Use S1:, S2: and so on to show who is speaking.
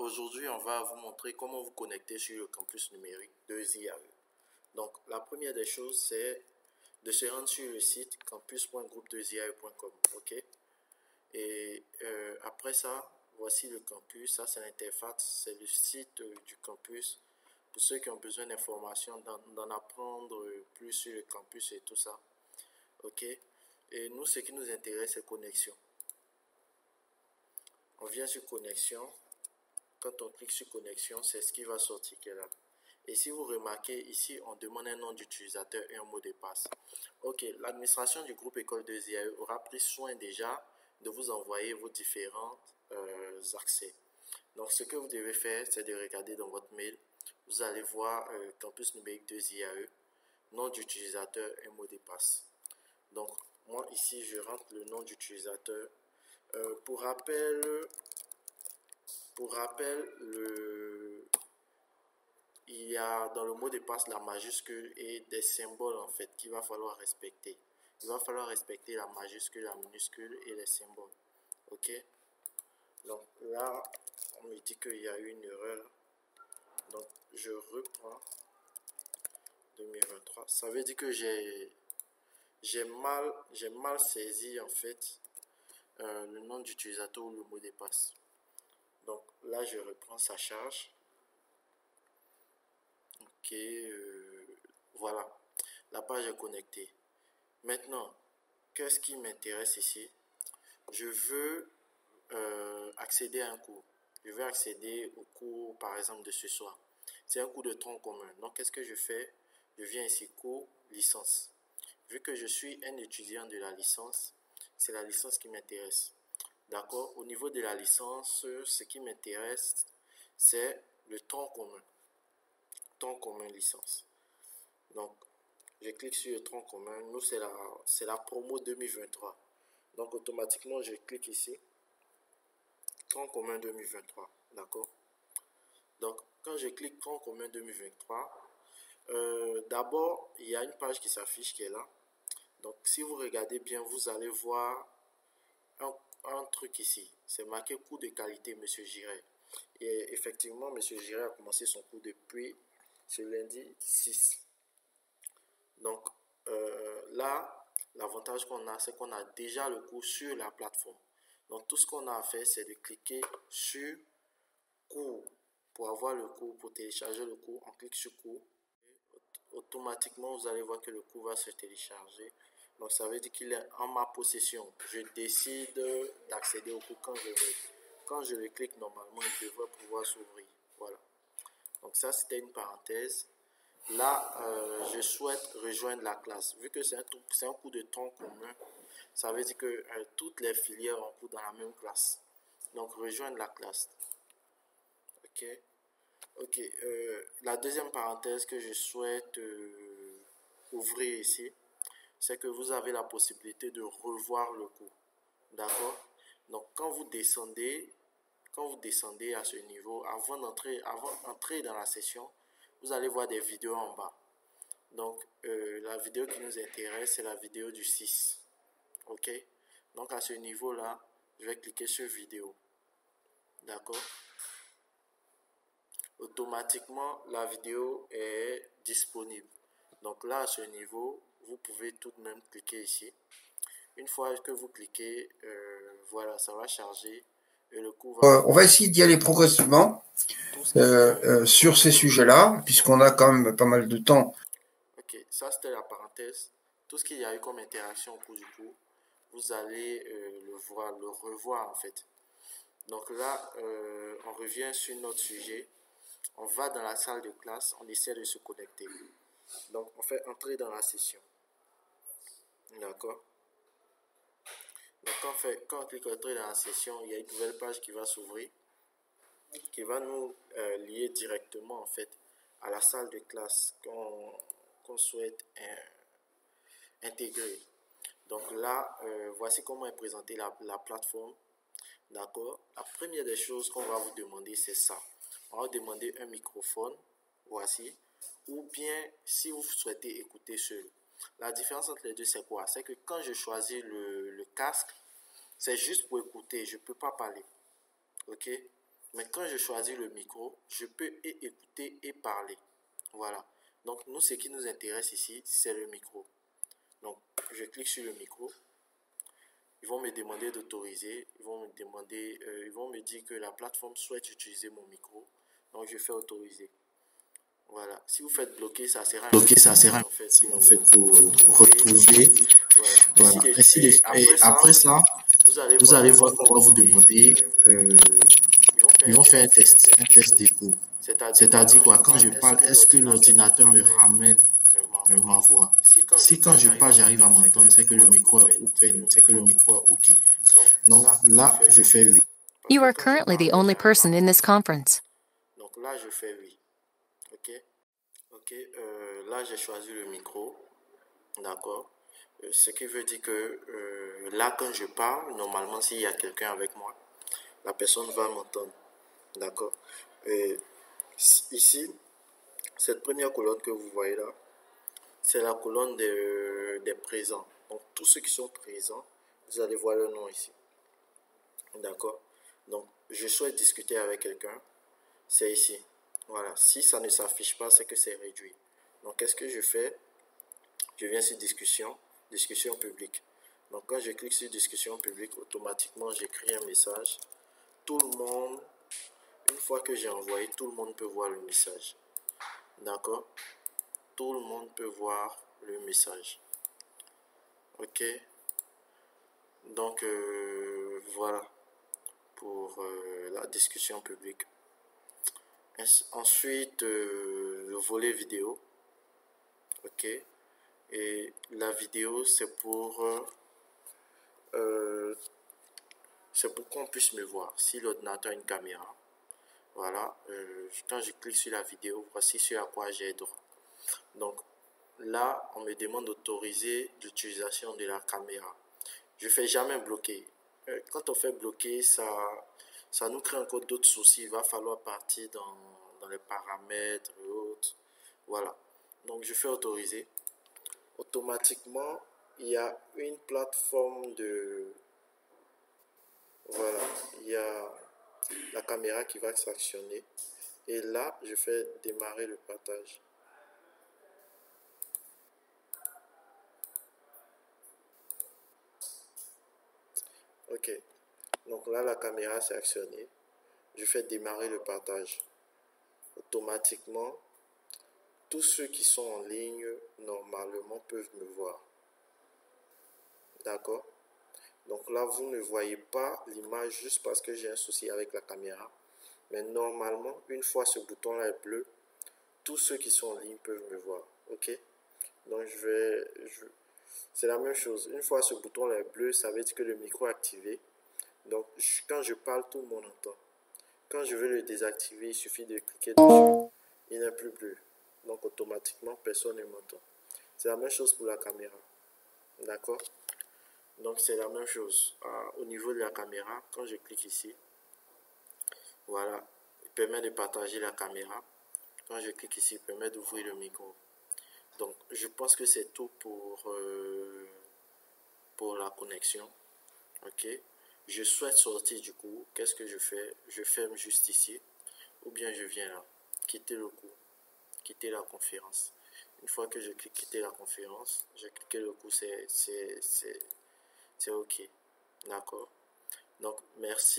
S1: aujourd'hui, on va vous montrer comment vous connecter sur le campus numérique de ZIAE. Donc, la première des choses, c'est de se rendre sur le site campus.groupe2ziae.com. Ok? Et après ça, voici le campus. Ça, c'est l'interface, c'est le site du campus. Pour ceux qui ont besoin d'informations, d'en apprendre plus sur le campus et tout ça. Ok? Et nous, ce qui nous intéresse, c'est connexion. On vient sur connexion. Quand on clique sur connexion, c'est ce qui va sortir qui est là. Et si vous remarquez, ici, on demande un nom d'utilisateur et un mot de passe. Ok, l'administration du groupe École de ZIAE aura pris soin déjà de vous envoyer vos différents accès. Donc, ce que vous devez faire, c'est de regarder dans votre mail. Vous allez voir campus numérique de ZIAE, nom d'utilisateur et mot de passe. Donc, moi, ici, je rentre le nom d'utilisateur. Pour rappel, il y a dans le mot de passe la majuscule et des symboles en fait qu'il va falloir respecter. Il va falloir respecter la majuscule, la minuscule et les symboles. Ok? Donc là, on me dit qu'il y a eu une erreur. Donc je reprends 2023. Ça veut dire que j'ai mal saisi en fait le nom d'utilisateur ou le mot de passe. Donc là, je reprends sa charge. Ok, voilà, la page est connectée. Maintenant, qu'est-ce qui m'intéresse ici? Je veux accéder à un cours. Je veux accéder au cours, par exemple, de ce soir. C'est un cours de tronc commun. Donc, qu'est-ce que je fais? Je viens ici, cours, licence. Vu que je suis un étudiant de la licence, c'est la licence qui m'intéresse. D'accord? Au niveau de la licence, ce qui m'intéresse, c'est le tronc commun. Tronc commun licence. Donc, je clique sur le tronc commun. Nous, c'est la promo 2023. Donc, automatiquement, je clique ici. Tronc commun 2023. D'accord? Donc, quand je clique tronc commun 2023, d'abord, il y a une page qui s'affiche qui est là. Donc, si vous regardez bien, vous allez voir un truc ici. C'est marqué cours de qualité, Monsieur Giret. Et effectivement, Monsieur Giret a commencé son cours depuis ce lundi 6. Donc là, l'avantage qu'on a, c'est qu'on a déjà le cours sur la plateforme. Donc tout ce qu'on a à faire, c'est de cliquer sur cours pour avoir le cours, pour télécharger le cours. On clique sur cours. Automatiquement, vous allez voir que le cours va se télécharger. Donc ça veut dire qu'il est en ma possession. Je décide d'accéder au cours quand je veux. Quand je le clique, normalement, il devrait pouvoir s'ouvrir. Voilà. Donc ça, c'était une parenthèse. Là, je souhaite rejoindre la classe. Vu que c'est un cours de tronc commun, ça veut dire que toutes les filières ont cours dans la même classe. Donc, rejoindre la classe. Ok. Ok. La deuxième parenthèse que je souhaite ouvrir ici, c'est que vous avez la possibilité de revoir le cours. D'accord? Donc, quand vous descendez à ce niveau, avant d'entrer dans la session, vous allez voir des vidéos en bas. Donc, la vidéo qui nous intéresse, c'est la vidéo du 6. Ok? Donc, à ce niveau-là, je vais cliquer sur vidéo. D'accord? Automatiquement, la vidéo est disponible. Donc là, à ce niveau, vous pouvez tout de même cliquer ici. Une fois que vous cliquez, voilà, ça va charger. Et le cours va...
S2: On va essayer d'y aller progressivement sur ces sujets-là, puisqu'on a quand même pas mal de temps.
S1: Ok, ça c'était la parenthèse. Tout ce qu'il y a eu comme interaction au cours du cours, vous allez le revoir en fait. Donc là, on revient sur notre sujet. On va dans la salle de classe, on essaie de se connecter. Donc on fait entrer dans la session. D'accord? Donc quand on clique entrer dans la session, il y a une nouvelle page qui va s'ouvrir, qui va nous lier directement en fait à la salle de classe qu'on souhaite intégrer. Donc là, voici comment est présentée la plateforme. D'accord? La première des choses qu'on va vous demander, c'est ça. On va vous demander un microphone, voici, ou bien si vous souhaitez écouter seul. La différence entre les deux, c'est quoi? C'est que quand je choisis le casque, c'est juste pour écouter, je ne peux pas parler. Ok? Mais quand je choisis le micro, je peux écouter et parler. Voilà. Donc, nous, ce qui nous intéresse ici, c'est le micro. Donc, je clique sur le micro. Ils vont me demander d'autoriser. Ils vont me dire que la plateforme souhaite utiliser mon micro. Donc, je fais autoriser. Voilà. Si vous faites bloquer, ça sera
S2: en fait pour retrouver. Voilà. Et après ça, vous allez voir qu'on va vous demander, ils vont faire un test d'écho. C'est-à-dire quoi, quand je parle, est-ce que l'ordinateur me ramène ma voix? Si quand je parle, j'arrive à m'entendre, c'est que le micro est open, c'est que le micro est OK. Donc là, je fais oui.
S3: You are currently the only person in this conference.
S1: Donc là, je fais oui. OK? OK. Là, j'ai choisi le micro. D'accord? Ce qui veut dire que là, quand je parle, normalement, s'il y a quelqu'un avec moi, la personne va m'entendre. D'accord? Ici, cette première colonne que vous voyez là, c'est la colonne des présents. Donc, tous ceux qui sont présents, vous allez voir le nom ici. D'accord? Donc, je souhaite discuter avec quelqu'un. C'est ici. Voilà. Si ça ne s'affiche pas, c'est que c'est réduit. Donc, qu'est-ce que je fais? Je viens sur discussion publique. Donc, quand je clique sur discussion publique, automatiquement, j'écris un message. Tout le monde, une fois que j'ai envoyé, tout le monde peut voir le message. D'accord? Tout le monde peut voir le message. OK? Donc, voilà pour la discussion publique. Ensuite, le volet vidéo. OK? Et la vidéo, c'est pour qu'on puisse me voir. Si l'ordinateur a une caméra, voilà, quand je clique sur la vidéo, voici ce à quoi j'ai droit. Donc là, on me demande d'autoriser l'utilisation de la caméra. Je ne fais jamais bloquer. Quand on fait bloquer, ça nous crée encore d'autres soucis. Il va falloir partir dans les paramètres et autres. Voilà. Donc je fais autoriser. Automatiquement, il y a une plateforme de... Voilà, il y a la caméra qui va s'actionner. Et là, je fais démarrer le partage. OK. Donc là, la caméra s'est actionnée. Je fais démarrer le partage. Automatiquement, tous ceux qui sont en ligne, normalement, peuvent me voir. D'accord? Donc là, vous ne voyez pas l'image juste parce que j'ai un souci avec la caméra. Mais normalement, une fois ce bouton-là est bleu, tous ceux qui sont en ligne peuvent me voir. OK? Donc, c'est la même chose. Une fois ce bouton-là est bleu, ça veut dire que le micro est activé. Donc, quand je parle, tout le monde entend. Quand je veux le désactiver, il suffit de cliquer dessus. Il n'est plus bleu. Donc, automatiquement, personne ne m'entend. C'est la même chose pour la caméra. D'accord? Donc, c'est la même chose. Au niveau de la caméra, quand je clique ici, voilà, il permet de partager la caméra. Quand je clique ici, il permet d'ouvrir le micro. Donc, je pense que c'est tout pour la connexion. OK? Je souhaite sortir du cours. Qu'est-ce que je fais? Je ferme juste ici. Ou bien je viens là. Quitter le cours. Quitter la conférence. Une fois que je clique quitter la conférence, j'ai cliqué le cours, c'est OK. D'accord? Donc, merci.